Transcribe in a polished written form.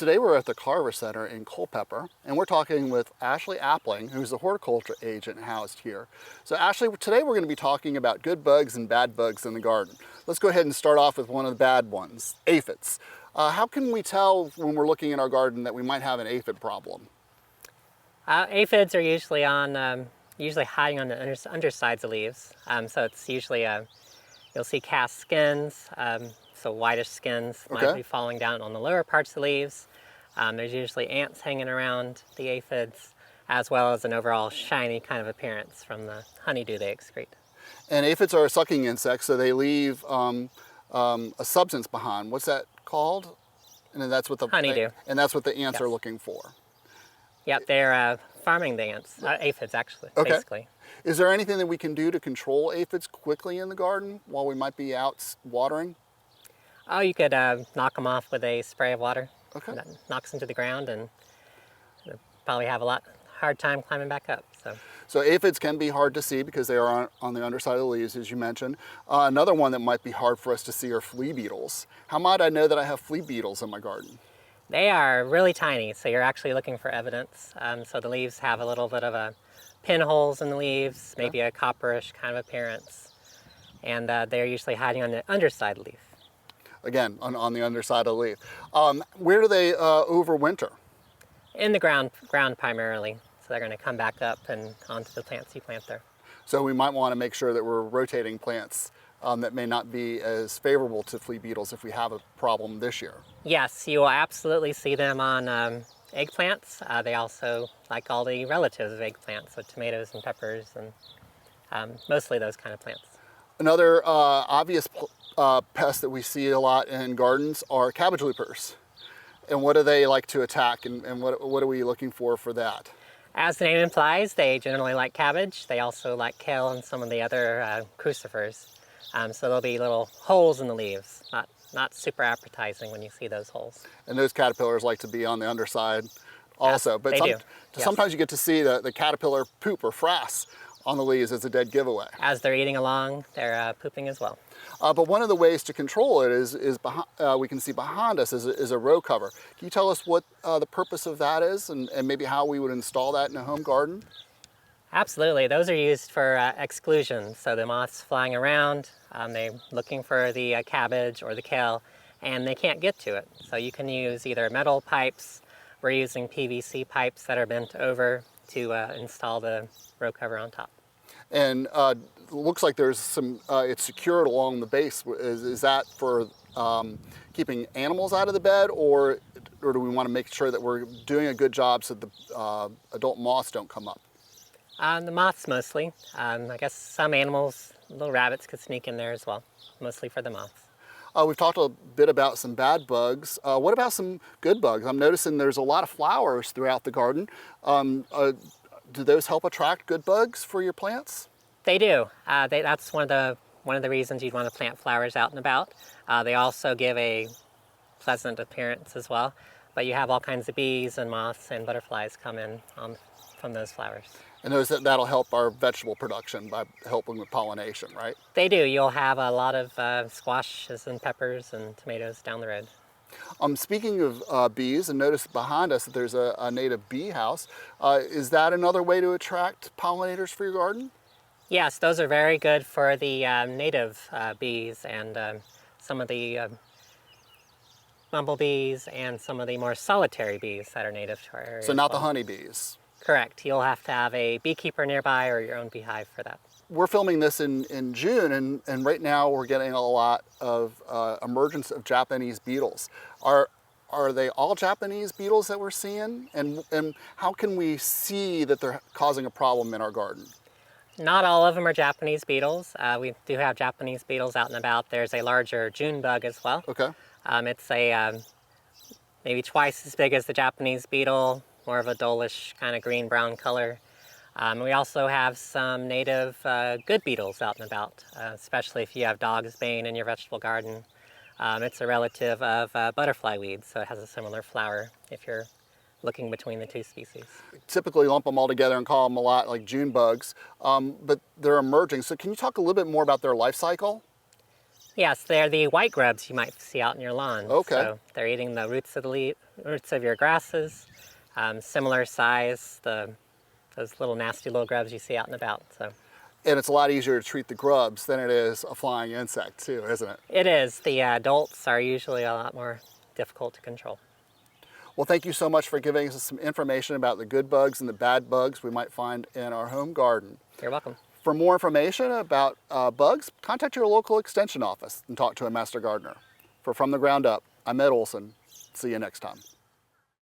Today we're at the Carver Center in Culpeper, and we're talking with Ashley Appling, who's the horticulture agent housed here. So Ashley, today we're going to be talking about good bugs and bad bugs in the garden. Let's go ahead and start off with one of the bad ones, aphids. How can we tell when we're looking in our garden that we might have an aphid problem? Aphids are usually hiding on the undersides of leaves. So it's usually, you'll see cast skins, so whitish skins might be falling down on the lower parts of the leaves. There's usually ants hanging around the aphids, as well as an overall shiny kind of appearance from the honeydew they excrete. And aphids are a sucking insect, so they leave a substance behind. What's that called? And then that's what the honeydew. And that's what the ants are looking for. Yep, they're farming the ants, aphids actually, basically. Is there anything that we can do to control aphids quickly in the garden while we might be out watering? Oh, you could knock them off with a spray of water. Okay. That knocks them to the ground, and they'll probably have a hard time climbing back up. So aphids can be hard to see because they are on the underside of the leaves, as you mentioned. Another one that might be hard for us to see are flea beetles. How might I know that I have flea beetles in my garden? They are really tiny, so you're actually looking for evidence. So the leaves have a little bit of pinholes in the leaves, maybe a copperish kind of appearance, and they're usually hiding on the underside of the leaf. Again, on the underside of the leaf. Where do they overwinter? In the ground primarily. So they're going to come back up and onto the plants you plant there. So we might want to make sure that we're rotating plants that may not be as favorable to flea beetles if we have a problem this year. Yes, you will absolutely see them on eggplants. They also like all the relatives of eggplants, so tomatoes and peppers and mostly those kind of plants. Another obvious pests that we see a lot in gardens are cabbage loopers. And what do they like to attack, and what are we looking for that? As the name implies, they generally like cabbage. They also like kale and some of the other crucifers. So there'll be little holes in the leaves, not super appetizing when you see those holes. And those caterpillars like to be on the underside also. Yes, but they do. Sometimes you get to see the caterpillar poop or frass on the leaves as a dead giveaway. As they're eating along, they're pooping as well. But one of the ways to control it is we can see behind us is a row cover. Can you tell us what the purpose of that is, and maybe how we would install that in a home garden? Absolutely. Those are used for exclusion. So the moths flying around, they're looking for the cabbage or the kale, and they can't get to it. So you can use either metal pipes. We're using PVC pipes that are bent over to install the row cover on top. And it looks like there's some, it's secured along the base. Is that for keeping animals out of the bed, or do we want to make sure that we're doing a good job so the adult moths don't come up? The moths mostly. I guess some animals, little rabbits could sneak in there as well, mostly for the moths. We've talked a bit about some bad bugs. What about some good bugs? I'm noticing there's a lot of flowers throughout the garden. Do those help attract good bugs for your plants? They do. That's one of the reasons you'd want to plant flowers out and about. They also give a pleasant appearance as well. But you have all kinds of bees and moths and butterflies come in from those flowers. And that'll help our vegetable production by helping with pollination, right? They do. You'll have a lot of squashes and peppers and tomatoes down the road. Speaking of bees, and notice behind us that there's a native bee house. Is that another way to attract pollinators for your garden? Yes, those are very good for the native bees and some of the bumblebees and some of the more solitary bees that are native to our area. So not the honeybees? Correct. You'll have to have a beekeeper nearby or your own beehive for that. We're filming this in June, and right now we're getting a lot of emergence of Japanese beetles. Are they all Japanese beetles that we're seeing? And how can we see that they're causing a problem in our garden? Not all of them are Japanese beetles. We do have Japanese beetles out and about. There's a larger June bug as well. Okay. It's maybe twice as big as the Japanese beetle, more of a dullish kind of green-brown color. We also have some native good beetles out and about, especially if you have dog's bane in your vegetable garden. It's a relative of butterfly weed, so it has a similar flower if you're looking between the two species. We typically lump them all together and call them a lot like June bugs, but they're emerging. So can you talk a little bit more about their life cycle? Yes, they're the white grubs you might see out in your lawn. Okay. So they're eating the roots of the roots of your grasses. Similar size, those little nasty little grubs you see out and about. So. And it's a lot easier to treat the grubs than it is a flying insect too, isn't it? It is. The adults are usually a lot more difficult to control. Well, thank you so much for giving us some information about the good bugs and the bad bugs we might find in our home garden. You're welcome. For more information about bugs, contact your local extension office and talk to a master gardener. For From the Ground Up, I'm Ed Olson. See you next time.